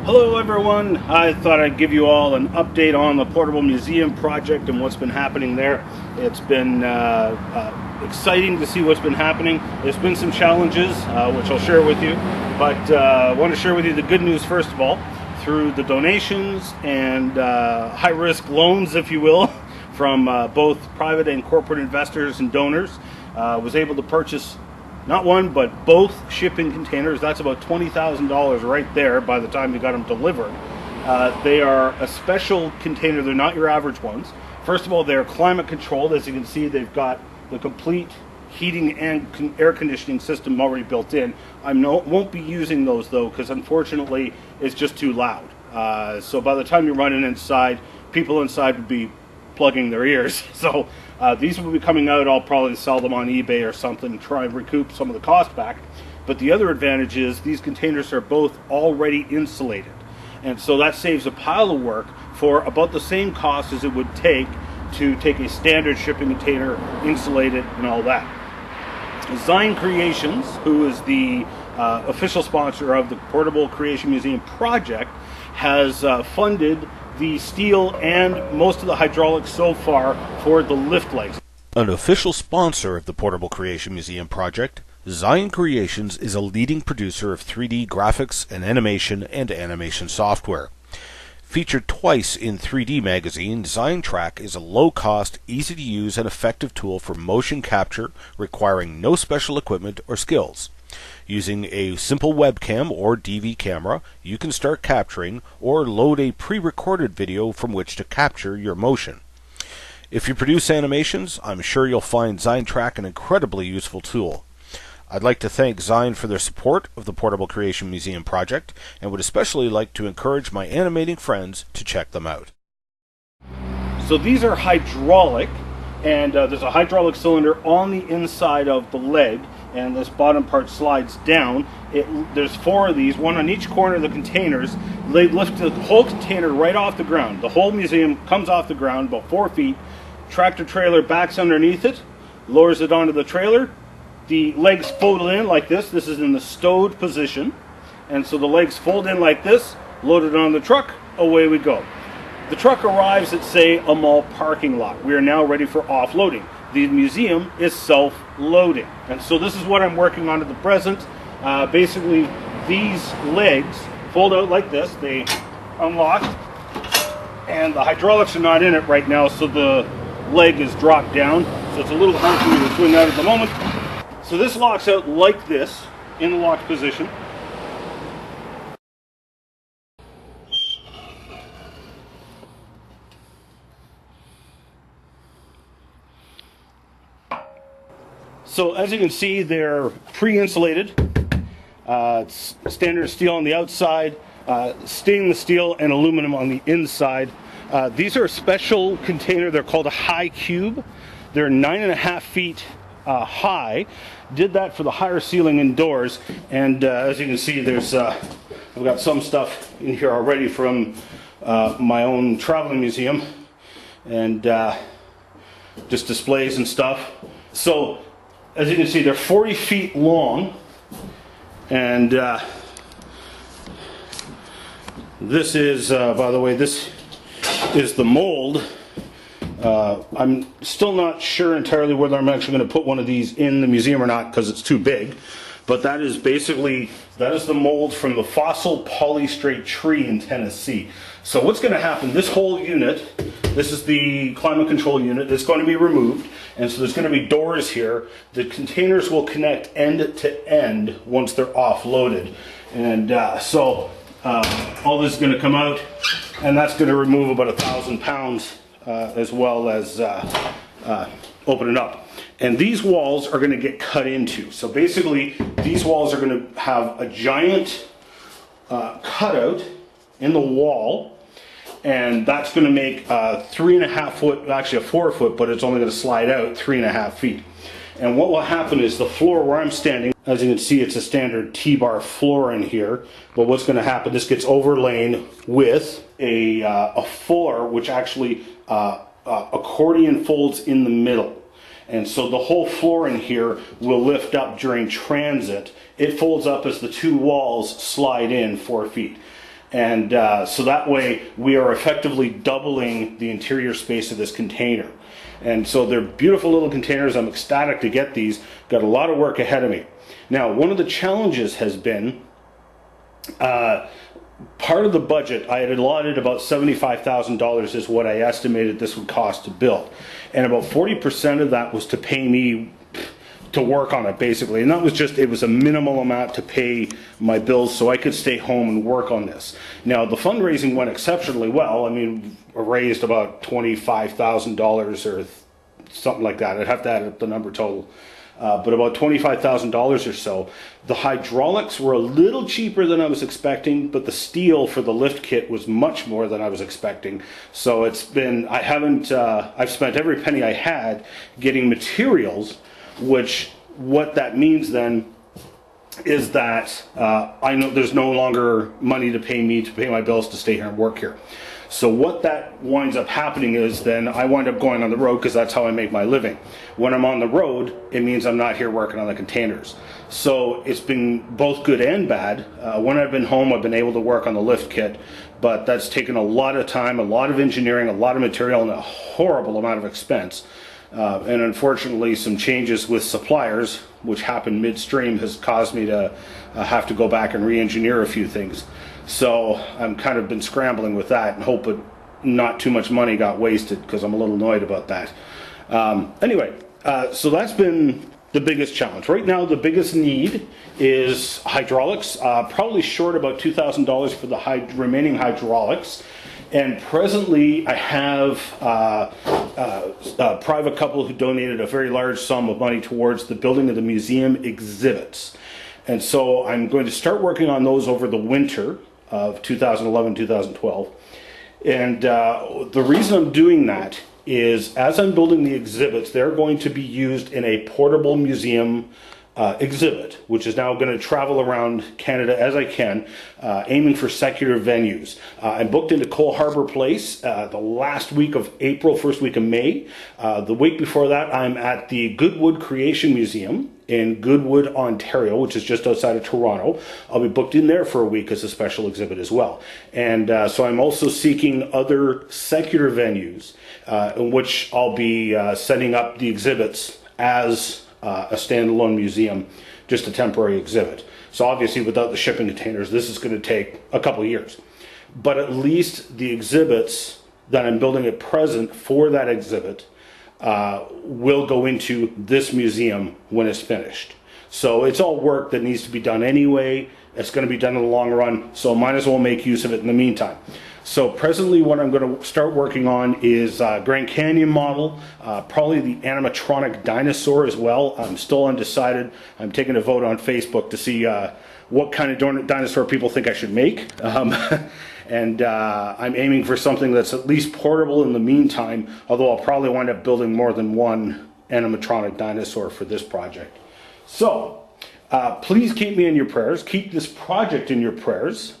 Hello everyone, I thought I'd give you all an update on the portable museum project and what's been happening there. It's been exciting to see what's been happening. There's been some challenges, which I'll share with you, but I want to share with you the good news first of all. Through the donations and high-risk loans, if you will, from both private and corporate investors and donors, was able to purchase not one, but both shipping containers. That's about $20,000 right there by the time you got them delivered. They are a special container. They're not your average ones. First of all, they're climate controlled. As you can see, they've got the complete heating and air conditioning system already built in. Won't be using those though, because unfortunately it's just too loud. So by the time you're running inside, people inside would be plugging their ears. So these will be coming out. I'll probably sell them on eBay or something, try and recoup some of the cost back. But the other advantage is these containers are both already insulated, and so that saves a pile of work for about the same cost as it would take to take a standard shipping container, insulate it and all that. Zion Creations, who is the official sponsor of the Portable Creation Museum project, has funded the steel and most of the hydraulics so far for the lift legs. An official sponsor of the Portable Creation Museum project, Zion Creations is a leading producer of 3D graphics and animation software. Featured twice in 3D magazine, Zion Track is a low-cost, easy-to-use and effective tool for motion capture requiring no special equipment or skills. Using a simple webcam or DV camera, you can start capturing or load a pre-recorded video from which to capture your motion. If you produce animations, I'm sure you'll find Zion Track an incredibly useful tool. I'd like to thank Zion for their support of the Portable Creation Museum project, and would especially like to encourage my animating friends to check them out. So these are hydraulic, and there's a hydraulic cylinder on the inside of the leg, and this bottom part slides down. There's 4 of these, one on each corner of the containers. They lift the whole container right off the ground. The whole museum comes off the ground about 4 feet. Tractor trailer backs underneath it, lowers it onto the trailer. The legs fold in like this. This is in the stowed position. And so the legs fold in like this, loaded on the truck, away we go. The truck arrives at, say, a mall parking lot. We are now ready for offloading. The museum is self-loading. And so this is what I'm working on at the present. Basically, these legs fold out like this. They unlock, and the hydraulics are not in it right now, so the leg is dropped down. So it's a little hard for me to swing out at the moment. So this locks out like this, in the locked position. So as you can see, they're pre-insulated. It's standard steel on the outside, stainless steel and aluminum on the inside. These are a special container. They're called a high cube. They're 9.5 feet high. Did that for the higher ceiling indoors, and as you can see, there's I've got some stuff in here already from my own traveling museum, and just displays and stuff. So as you can see, they're 40 feet long, and this is, by the way, this is the mold. I'm still not sure entirely whether I'm actually going to put one of these in the museum or not, because it's too big. But that is basically, that is the mold from the fossil polystrate tree in Tennessee. So what's going to happen, this whole unit, this is the climate control unit, it's going to be removed. And so there's going to be doors here. The containers will connect end to end once they're offloaded. And all this is going to come out, and that's going to remove about 1,000 pounds as well as open it up. And these walls are going to get cut into. So basically, these walls are going to have a giant cutout in the wall, and that's going to make a 3.5 foot, actually a 4 foot, but it's only going to slide out 3.5 feet. And what will happen is the floor where I'm standing, as you can see, it's a standard T-bar floor in here. But what's going to happen, this gets overlain with a floor which actually accordion folds in the middle. And so the whole floor in here will lift up during transit. It folds up as the 2 walls slide in 4 feet. And so that way we are effectively doubling the interior space of this container. And so they're beautiful little containers. I'm ecstatic to get these. Got a lot of work ahead of me. Now, one of the challenges has been part of the budget. I had allotted about $75,000 is what I estimated this would cost to build. And about 40% of that was to pay me to work on it, basically. And that was just, it was a minimal amount to pay my bills so I could stay home and work on this. Now, the fundraising went exceptionally well. I mean, I raised about $25,000 or something like that. I'd have to add up the number total. But about $25,000 or so. The hydraulics were a little cheaper than I was expecting, but the steel for the lift kit was much more than I was expecting. So it's been, I've spent every penny I had getting materials, which what that means then is that I know there's no longer money to pay me to pay my bills to stay here and work here. So what that winds up happening is then I wind up going on the road because that's how I make my living. When I'm on the road, it means I'm not here working on the containers. So it's been both good and bad. When I've been home, I've been able to work on the lift kit, but that's taken a lot of time, a lot of engineering, a lot of material, and a horrible amount of expense. And unfortunately, some changes with suppliers, which happened midstream, has caused me to have to go back and re-engineer a few things. So I'm kind of been scrambling with that and hoping not too much money got wasted because I'm a little annoyed about that. Anyway, so that's been the biggest challenge. Right now, the biggest need is hydraulics. Probably short about $2,000 for the remaining hydraulics. And presently, I have a private couple who donated a very large sum of money towards the building of the museum exhibits. And so I'm going to start working on those over the winter of 2011-2012. And the reason I'm doing that is as I'm building the exhibits, they're going to be used in a portable museum exhibit, which is now going to travel around Canada as I can, aiming for secular venues. I'm booked into Cole Harbour Place the last week of April, first week of May. The week before that, I'm at the Goodwood Creation Museum in Goodwood, Ontario, which is just outside of Toronto. I'll be booked in there for a week as a special exhibit as well. And so I'm also seeking other secular venues in which I'll be setting up the exhibits as a standalone museum, just a temporary exhibit. So obviously without the shipping containers, this is going to take a couple of years. But at least the exhibits that I'm building at present for that exhibit will go into this museum when it's finished. So it's all work that needs to be done anyway. It's going to be done in the long run, so might as well make use of it in the meantime. So presently what I'm going to start working on is Grand Canyon model, probably the animatronic dinosaur as well. I'm still undecided. I'm taking a vote on Facebook to see what kind of dinosaur people think I should make. And I'm aiming for something that's at least portable in the meantime, although I'll probably wind up building more than one animatronic dinosaur for this project. So please keep me in your prayers. Keep this project in your prayers.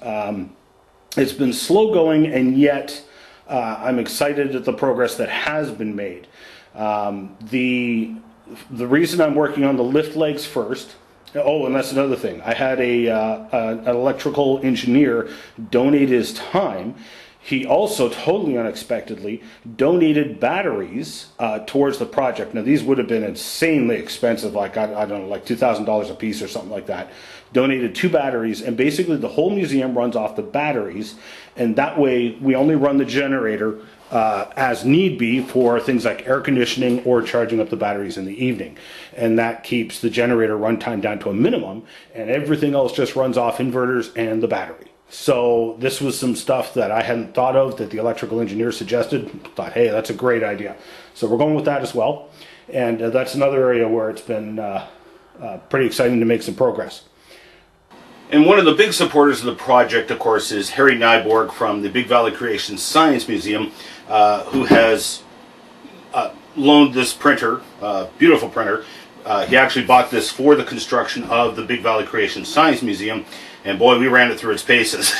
It's been slow going, and yet I'm excited at the progress that has been made. The reason I'm working on the lift legs first, oh, and that's another thing. I had an electrical engineer donate his time. He also, totally unexpectedly, donated batteries towards the project. Now, these would have been insanely expensive, like, I don't know, like $2,000 a piece or something like that. Donated 2 batteries, and basically the whole museum runs off the batteries, and that way we only run the generator as need be for things like air conditioning or charging up the batteries in the evening. And that keeps the generator runtime down to a minimum, and everything else just runs off inverters and the battery. So this was some stuff that I hadn't thought of that the electrical engineer suggested. Thought, hey, that's a great idea. So we're going with that as well. And that's another area where it's been pretty exciting to make some progress. And one of the big supporters of the project, of course, is Harry Nyborg from the Big Valley Creation Science Museum, who has loaned this printer, beautiful printer. He actually bought this for the construction of the Big Valley Creation Science Museum, and boy, we ran it through its paces.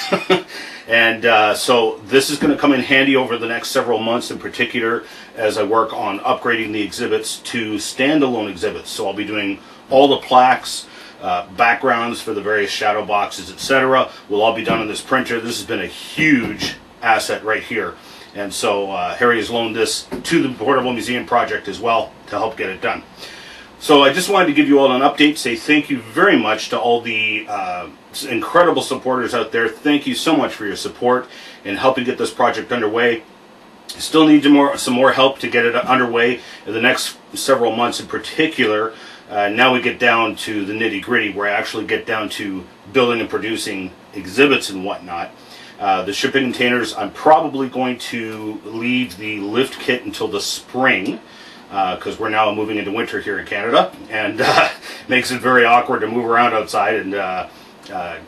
And so this is going to come in handy over the next several months, in particular as I work on upgrading the exhibits to standalone exhibits. So I'll be doing all the plaques, backgrounds for the various shadow boxes, etc. will all be done on this printer. This has been a huge asset right here. And so Harry has loaned this to the Portable Museum Project as well to help get it done. So I just wanted to give you all an update, say thank you very much to all the incredible supporters out there. Thank you so much for your support in helping get this project underway. Still need some more help to get it underway in the next several months in particular. Now we get down to the nitty-gritty, where I actually get down to building and producing exhibits and whatnot. The shipping containers, I'm probably going to leave the lift kit until the spring, because we're now moving into winter here in Canada, and makes it very awkward to move around outside and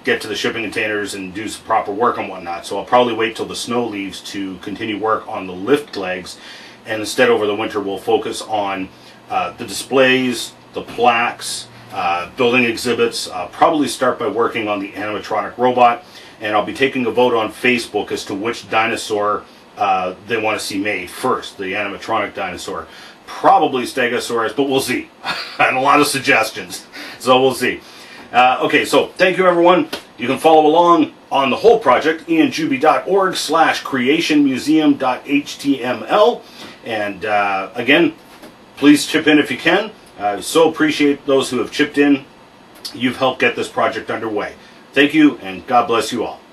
get to the shipping containers and do some proper work and whatnot. So I'll probably wait till the snow leaves to continue work on the lift legs, and instead over the winter we'll focus on the displays, the plaques, building exhibits. Probably start by working on the animatronic robot, and I'll be taking a vote on Facebook as to which dinosaur they want to see made first, the animatronic dinosaur. Probably Stegosaurus, but we'll see. And a lot of suggestions, so we'll see. Okay, so thank you everyone. You can follow along on the whole project, ianjuby.org/creationmuseum.html. And again, please chip in if you can. I so appreciate those who have chipped in. You've helped get this project underway. Thank you, and God bless you all.